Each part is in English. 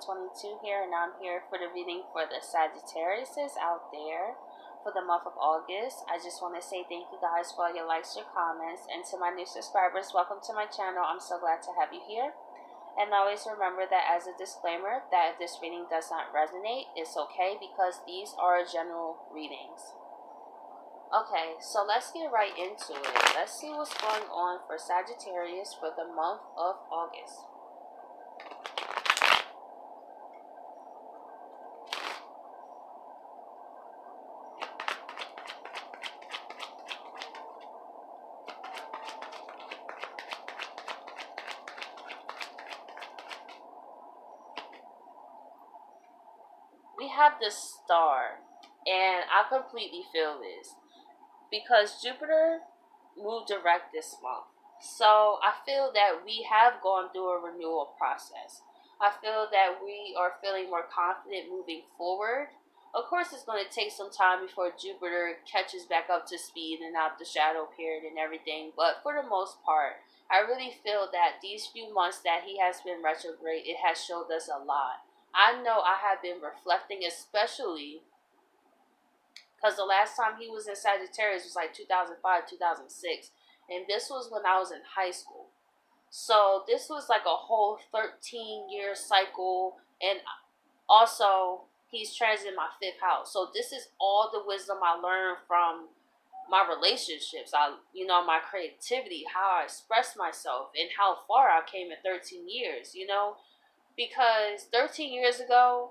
122 here, and I'm here for the reading for the Sagittariuses out there for the month of August. I just want to say thank you guys for all your likes, your comments, and to my new subscribers, welcome to my channel. I'm so glad to have you here. And always remember that as a disclaimer that if this reading does not resonate, it's okay because these are general readings. Okay, so let's get right into it. Let's see what's going on for Sagittarius for the month of August. We have the Star, and I completely feel this because Jupiter moved direct this month. So I feel that we have gone through a renewal process. I feel that we are feeling more confident moving forward. Of course, it's going to take some time before Jupiter catches back up to speed and out the shadow period and everything. But for the most part, I really feel that these few months that he has been retrograde, it has showed us a lot. I know I have been reflecting, especially because the last time he was in Sagittarius was like 2005, 2006. And this was when I was in high school. So this was like a whole 13-year cycle. And also, he's transiting my 5th house. So this is all the wisdom I learned from my relationships, my creativity, how I express myself, and how far I came in 13 years, Because 13 years ago,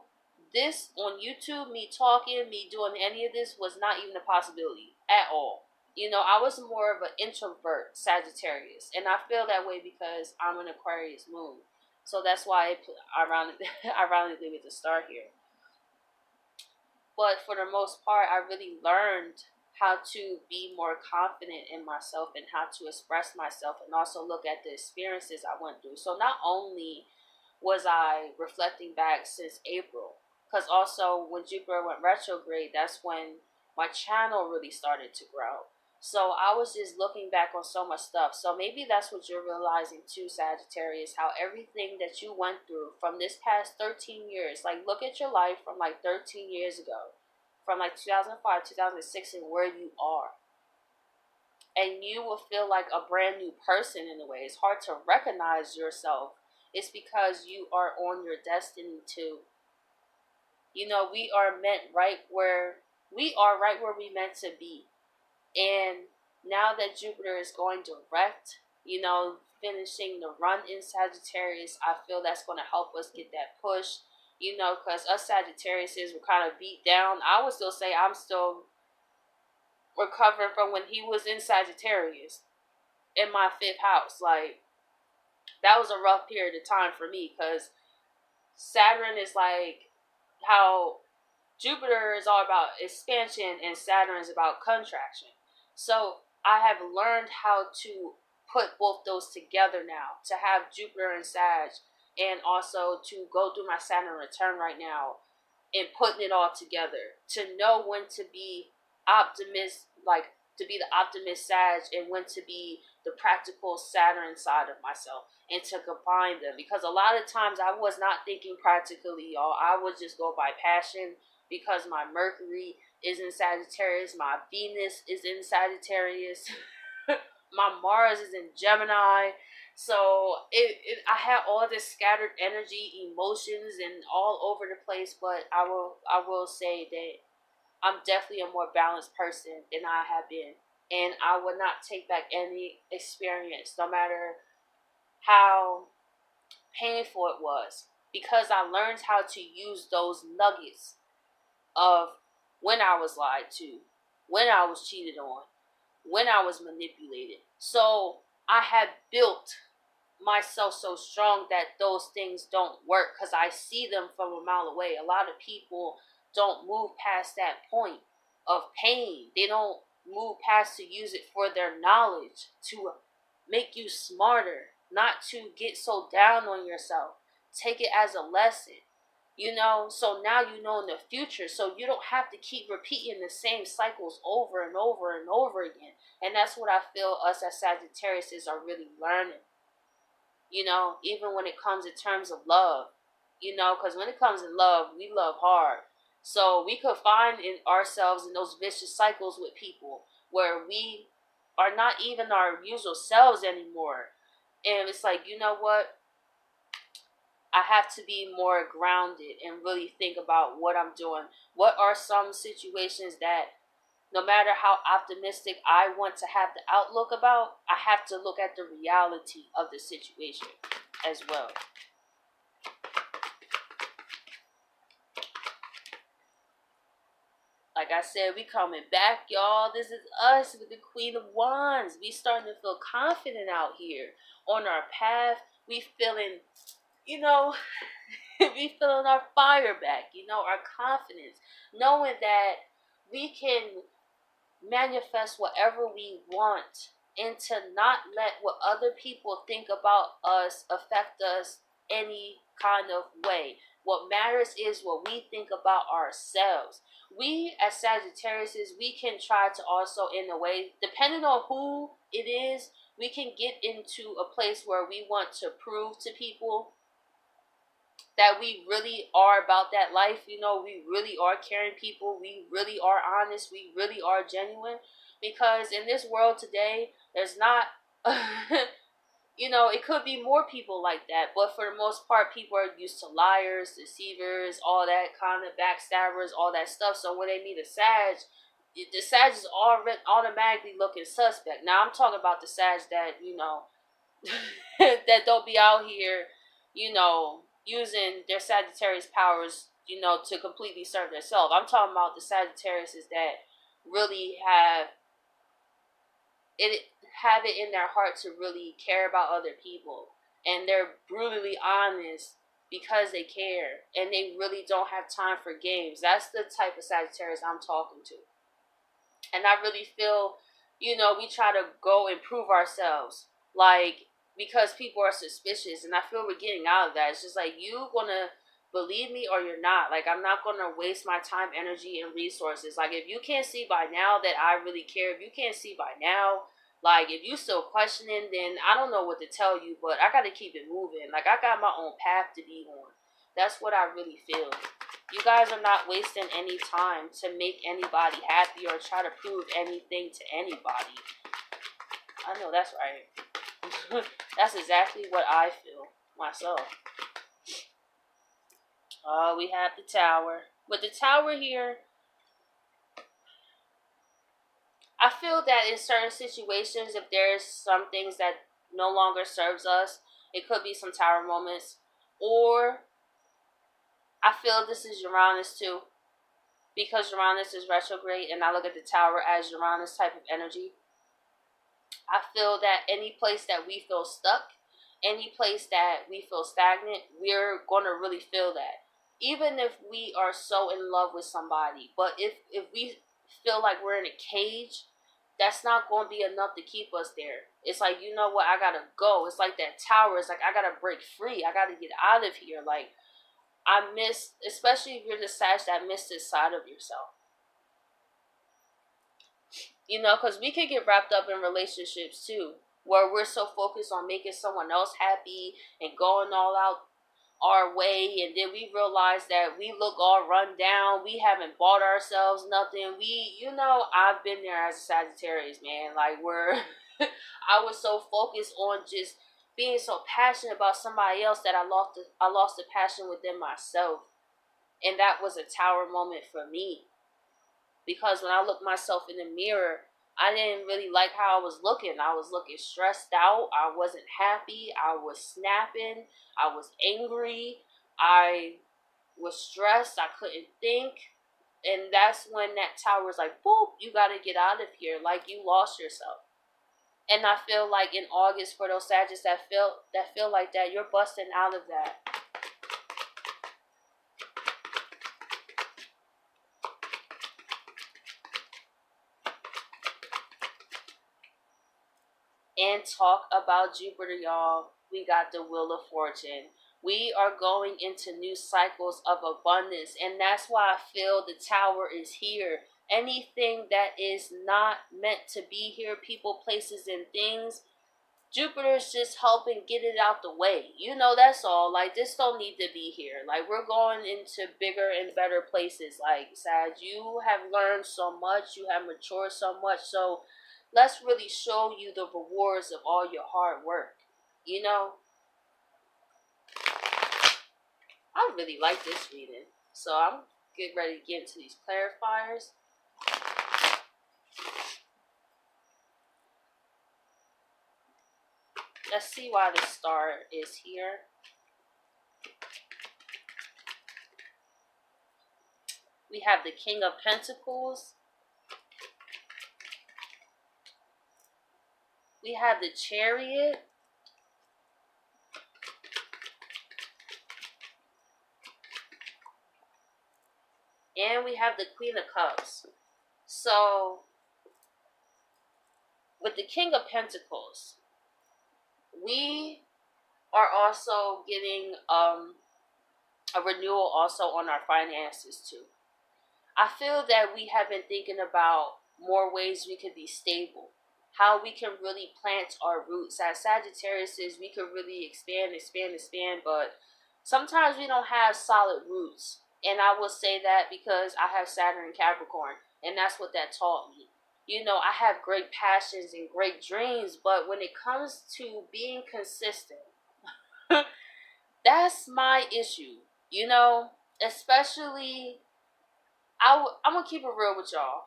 this on YouTube, me talking, me doing any of this was not even a possibility at all. I was more of an introvert Sagittarius, and I feel that way because I'm an Aquarius moon. So that's why ironically with the star here. But for the most part, I really learned how to be more confident in myself and how to express myself and also look at the experiences I went through. So not only was I reflecting back since April, because also when Jupiter went retrograde, that's when my channel really started to grow. So I was just looking back on so much stuff. So maybe that's what you're realizing too, Sagittarius, how everything that you went through from this past 13 years, like look at your life from like 13 years ago, from like 2005, 2006, and where you are. And you will feel like a brand new person in a way. It's hard to recognize yourself. It's because you are on your destiny too. We are meant right where we meant to be. And now that Jupiter is going direct, finishing the run in Sagittarius, I feel that's going to help us get that push, because us Sagittariuses were kind of beat down. I would still say I'm still recovering from when he was in Sagittarius in my 5th house. Like, that was a rough period of time for me because Saturn is like how Jupiter is all about expansion and Saturn is about contraction. So I have learned how to put both those together now, to have Jupiter and Sag, and also to go through my Saturn return right now and putting it all together, to know when to be to be the optimist Sag and when to be the practical Saturn side of myself, and to combine them. Because a lot of times I was not thinking practically, y'all. I would just go by passion because my Mercury is in Sagittarius, my Venus is in Sagittarius, my Mars is in Gemini. So I had all this scattered energy, emotions, and all over the place. But I will say that I'm definitely a more balanced person than I have been. And I would not take back any experience, no matter how painful it was, because I learned how to use those nuggets of when I was lied to, when I was cheated on, when I was manipulated. So I have built myself so strong that those things don't work because I see them from a mile away. A lot of people don't move past that point of pain. They don't move past to use it for their knowledge, to make you smarter, not to get so down on yourself. Take it as a lesson, so now in the future, so you don't have to keep repeating the same cycles over and over and over again. And that's what I feel us as Sagittarius are really learning. Even when it comes in terms of love, you know, because when it comes in love, we love hard. So we could find in ourselves in those vicious cycles with people where we are not even our usual selves anymore. And it's like, you know what? I have to be more grounded and really think about what I'm doing. What are some situations that no matter how optimistic I want to have the outlook about, I have to look at the reality of the situation as well. Like I said, we coming back, y'all. This is us with the Queen of Wands. We starting to feel confident out here on our path. We feeling, you know, we feeling our fire back, you know, our confidence. Knowing that we can manifest whatever we want and to not let what other people think about us affect us any kind of way. What matters is what we think about ourselves. We as Sagittarius, we can try to also, in a way, depending on who it is, we can get into a place where we want to prove to people that we really are about that life. You know, we really are caring people. We really are honest. We really are genuine. Because in this world today, there's not, you know, it could be more people like that. But for the most part, people are used to liars, deceivers, all that kind of backstabbers, all that stuff. So when they meet a Sag, the Sag is already automatically looking suspect. Now, I'm talking about the Sag that, you know, that don't be out here, you know, using their Sagittarius powers, you know, to completely serve themselves. I'm talking about the Sagittarius that really have it in their heart to really care about other people, and they're brutally honest because they care, and they really don't have time for games. That's the type of Sagittarius I'm talking to. And I really feel, you know, we try to go and prove ourselves, like, because people are suspicious, and I feel we're getting out of that. It's just like, you gonna believe me or you're not. Like, I'm not gonna waste my time, energy, and resources. Like, if you can't see by now that I really care, if you can't see by now, like, if you still questioning, then I don't know what to tell you, but I gotta keep it moving. Like, I got my own path to be on. That's what I really feel. You guys are not wasting any time to make anybody happy or try to prove anything to anybody. I know that's right. That's exactly what I feel myself. Oh, we have the Tower. With the Tower here, I feel that in certain situations, if there's some things that no longer serves us, it could be some Tower moments. Or I feel this is Uranus too, because Uranus is retrograde, and I look at the Tower as Uranus type of energy. I feel that any place that we feel stuck, any place that we feel stagnant, we're going to really feel that. Even if we are so in love with somebody, but if we feel like we're in a cage, that's not going to be enough to keep us there. It's like, you know what, I got to go. It's like that Tower. It's like, I got to break free. I got to get out of here. Like, I miss, especially if you're the Sag that miss this side of yourself. You know, because we can get wrapped up in relationships too, where we're so focused on making someone else happy and going all out our way, and then we realize that we look all run down. We haven't bought ourselves nothing. You know, I've been there as a Sagittarius, man. Like, I was so focused on just being so passionate about somebody else that I lost the passion within myself, and that was a Tower moment for me. Because when I looked myself in the mirror, I didn't really like how I was looking. I was looking stressed out. I wasn't happy. I was snapping. I was angry. I was stressed. I couldn't think. And that's when that Tower was like, boop, you got to get out of here. Like, you lost yourself. And I feel like in August, for those Sagittarius that feel like that, you're busting out of that. And talk about Jupiter, y'all. We got the Wheel of Fortune. We are going into new cycles of abundance, and that's why I feel the Tower is here. Anything that is not meant to be here, people, places, and things, Jupiter's just helping get it out the way. That's all. Like, this don't need to be here. Like, we're going into bigger and better places. Like, Sag, you have learned so much. You have matured so much. So, let's really show you the rewards of all your hard work. I really like this reading. So, I'm getting ready to get into these clarifiers. Let's see why the star is here. We have the King of Pentacles. We have the Chariot. And we have the Queen of Cups. So, with the King of Pentacles, we are also getting a renewal also on our finances too. I feel that we have been thinking about more ways we could be stable, how we can really plant our roots. As Sagittarius, we could really expand, but sometimes we don't have solid roots. And I will say that because I have Saturn in Capricorn, and that's what that taught me. I have great passions and great dreams, but when it comes to being consistent, that's my issue. Especially, I'm going to keep it real with y'all.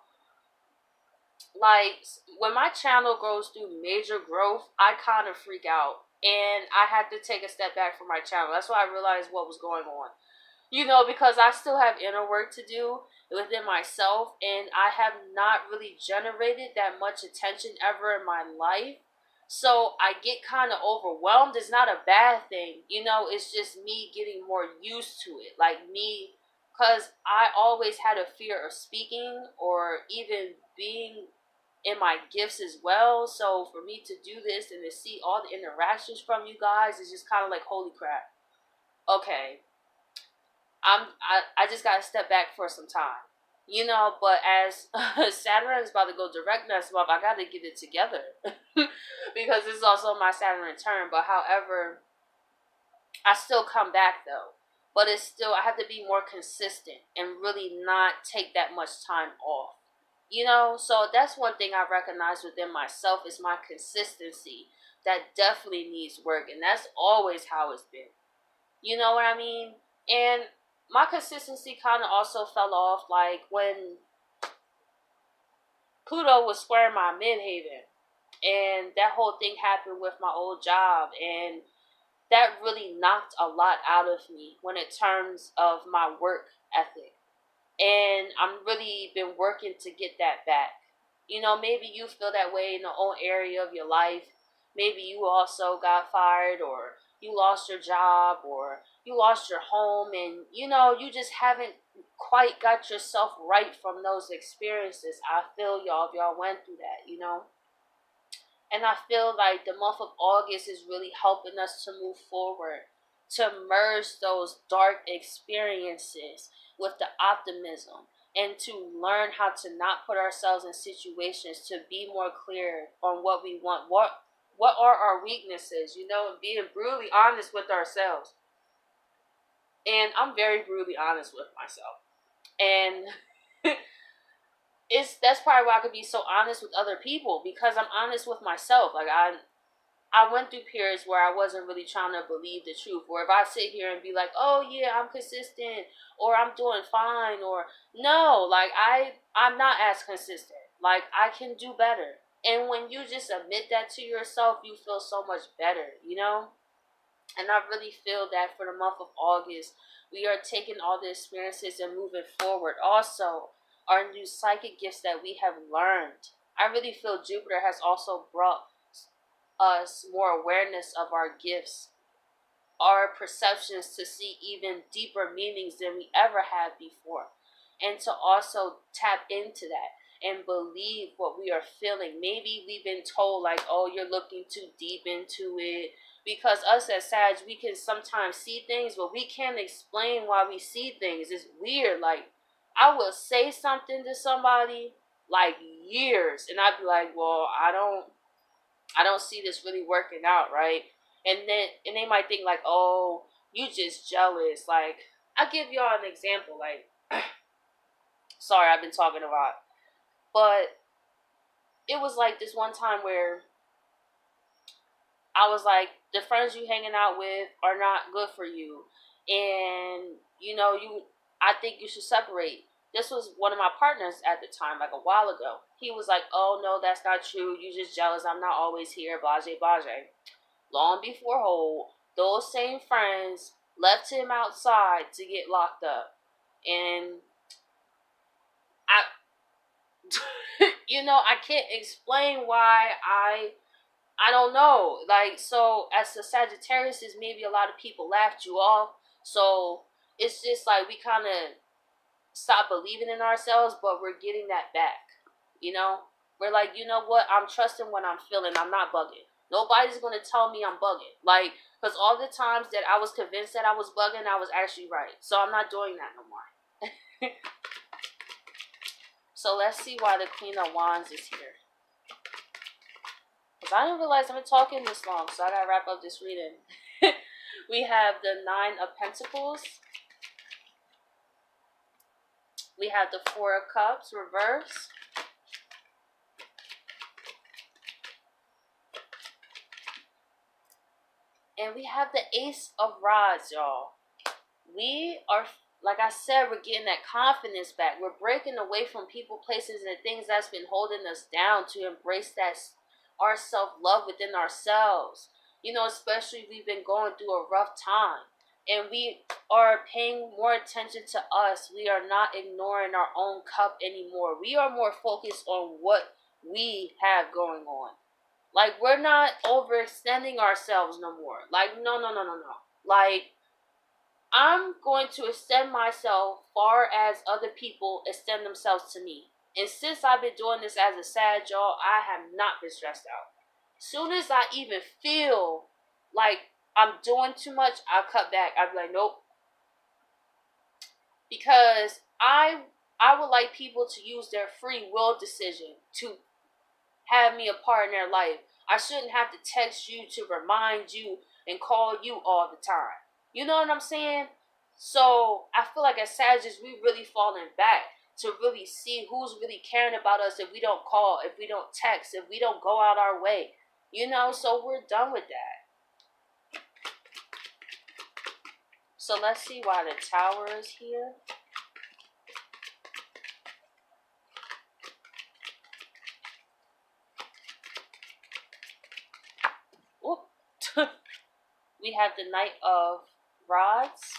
Like, when my channel goes through major growth, I kind of freak out. And I had to take a step back from my channel. That's why I realized what was going on. Because I still have inner work to do within myself. And I have not really generated that much attention ever in my life. So I get kind of overwhelmed. It's not a bad thing. It's just me getting more used to it. Like me, because I always had a fear of speaking or even being in my gifts as well. So for me to do this and to see all the interactions from you guys is just kind of like, holy crap. Okay. I just got to step back for some time. But as Saturn is about to go direct next month, I got to get it together. Because this is also my Saturn return. But however, I still come back though. But it's still, I have to be more consistent and really not take that much time off. So that's one thing I recognize within myself is my consistency. That definitely needs work. And that's always how it's been. You know what I mean? And my consistency kind of also fell off like when Pluto was squaring my midhaven. And that whole thing happened with my old job. And that really knocked a lot out of me when it terms of my work ethic. And I'm really been working to get that back. Maybe you feel that way in the own area of your life. Maybe you also got fired or you lost your job or you lost your home and, you just haven't quite got yourself right from those experiences. I feel y'all, if y'all went through that, And I feel like the month of August is really helping us to move forward, to merge those dark experiences with the optimism and to learn how to not put ourselves in situations, to be more clear on what we want, what are our weaknesses, and being brutally honest with ourselves. And I'm very brutally honest with myself. And that's probably why I could be so honest with other people, because I'm honest with myself. Like I went through periods where I wasn't really trying to believe the truth. Or if I sit here and be like, oh yeah, I'm consistent, or I'm doing fine, or no, like I'm not as consistent. Like I can do better. And when you just admit that to yourself, you feel so much better, And I really feel that for the month of August, we are taking all the experiences and moving forward. Also, our new psychic gifts that we have learned. I really feel Jupiter has also brought us more awareness of our gifts, our perceptions, to see even deeper meanings than we ever had before, and to also tap into that and believe what we are feeling. Maybe we've been told like, oh, you're looking too deep into it, because us as Sag, we can sometimes see things, but we can't explain why we see things. It's weird. Like, I will say something to somebody like years, and I'd be like, well, I don't I don't see this really working out, right? And they might think like, oh, you just jealous. Like, I'll give y'all an example. Like, sorry, I've been talking a lot. But it was like this one time where I was like, the friends you hanging out with are not good for you. And, I think you should separate. This was one of my partners at the time, like a while ago. He was like, oh, no, that's not true. You just jealous. I'm not always here. Blase, blase. Long before hold, those same friends left him outside to get locked up. And I, I can't explain why I don't know. Like, so as a Sagittarius, is maybe a lot of people laughed you off. So it's just like we kind of stop believing in ourselves, but we're getting that back. We're like, you know what? I'm trusting what I'm feeling. I'm not bugging. Nobody's going to tell me I'm bugging. Like, because all the times that I was convinced that I was bugging, I was actually right. So I'm not doing that no more. So let's see why the Queen of Wands is here. Because I didn't realize I've been talking this long, so I got to wrap up this reading. We have the Nine of Pentacles. We have the Four of Cups, reverse. And we have the Ace of Rods, y'all. We are, like I said, we're getting that confidence back. We're breaking away from people, places, and things that's been holding us down to embrace that our self-love within ourselves. Especially we've been going through a rough time. And we are paying more attention to us. We are not ignoring our own cup anymore. We are more focused on what we have going on. Like, we're not overextending ourselves no more. Like, no. Like, I'm going to extend myself far as other people extend themselves to me. And since I've been doing this as a Sag, y'all, I have not been stressed out. Soon as I even feel like I'm doing too much, I'll cut back. I'll be like, nope. Because I would like people to use their free will decision to have me a part in their life. I shouldn't have to text you to remind you and call you all the time. You know what I'm saying? So I feel like as Sagittarius, we really falling back to really see who's really caring about us if we don't call, if we don't text, if we don't go out our way. So we're done with that. So let's see why the Tower is here. We have the Knight of Rods.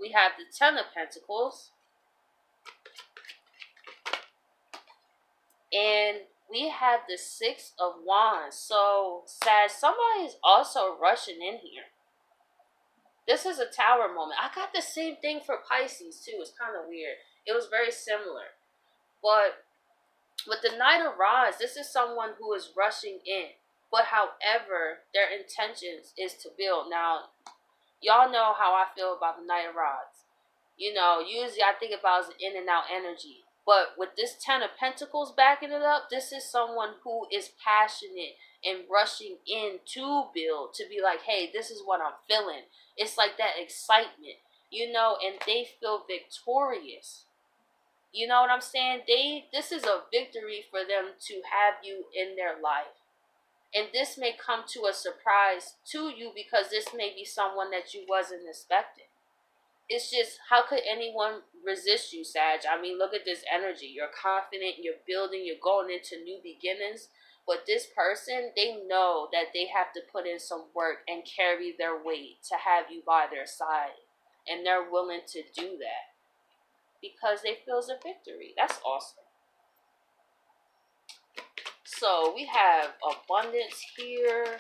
We have the Ten of Pentacles. And we have the Six of Wands. So, Sag, somebody is also rushing in here. This is a Tower moment. I got the same thing for Pisces, too. It's kind of weird. It was very similar. But with the Knight of Rods, this is someone who is rushing in. But however, their intentions is to build. Now, y'all know how I feel about the Knight of Rods. Usually I think about it as an in and out energy. But with this Ten of Pentacles backing it up, this is someone who is passionate and rushing in to build, to be like, hey, this is what I'm feeling. It's like that excitement, and they feel victorious. You know what I'm saying? This is a victory for them to have you in their life. And this may come to a surprise to you because this may be someone that you wasn't expecting. It's just, how could anyone resist you, Sag? I mean, look at this energy. You're confident, you're building, you're going into new beginnings. But this person, they know that they have to put in some work and carry their weight to have you by their side. And they're willing to do that because they feel it's a victory. That's awesome. So we have abundance here.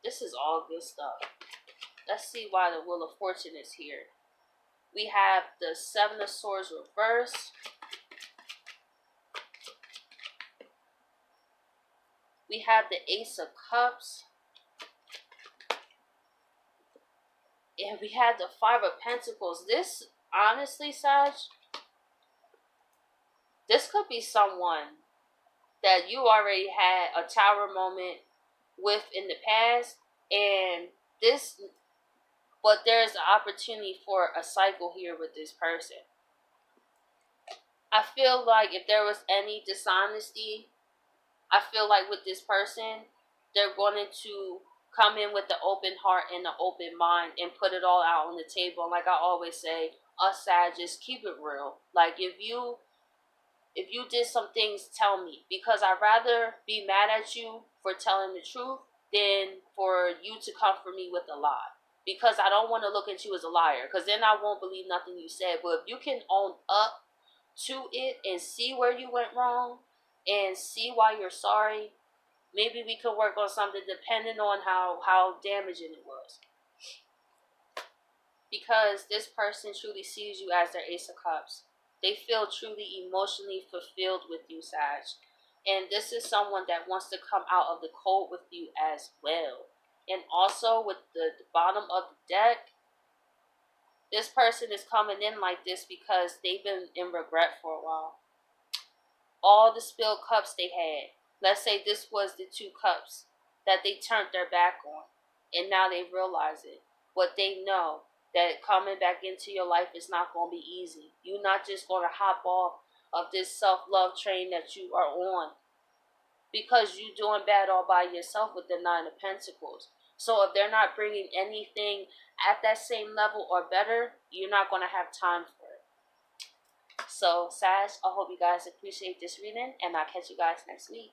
This is all good stuff. Let's see why the Wheel of Fortune is here. We have the Seven of Swords reverse. We have the Ace of Cups. And we have the Five of Pentacles. This, honestly, Sag, this could be someone that you already had a tower moment with in the past, and this, but there's an opportunity for a cycle here with this person. I feel like if there was any dishonesty, I feel like with this person, they're going to come in with the open heart and the open mind and put it all out on the table. And like I always say, us Sagittarius, keep it real. Like if you did some things, tell me, because I'd rather be mad at you for telling the truth than for you to come for me with a lie. Because I don't want to look at you as a liar, because then I won't believe nothing you said. But if you can own up to it and see where you went wrong and see why you're sorry, maybe we could work on something depending on how damaging it was. Because this person truly sees you as their Ace of Cups. They feel truly emotionally fulfilled with you, Sag. And this is someone that wants to come out of the cold with you as well. And also with the bottom of the deck, this person is coming in like this because they've been in regret for a while. All the spilled cups they had. Let's say this was the 2 cups that they turned their back on. And now they realize it. But they know that coming back into your life is not going to be easy. You're not just going to hop off of this self-love train that you are on because you're doing bad all by yourself with the 9 of Pentacles. So if they're not bringing anything at that same level or better, you're not going to have time for it. So, Sag, I hope you guys appreciate this reading, and I'll catch you guys next week.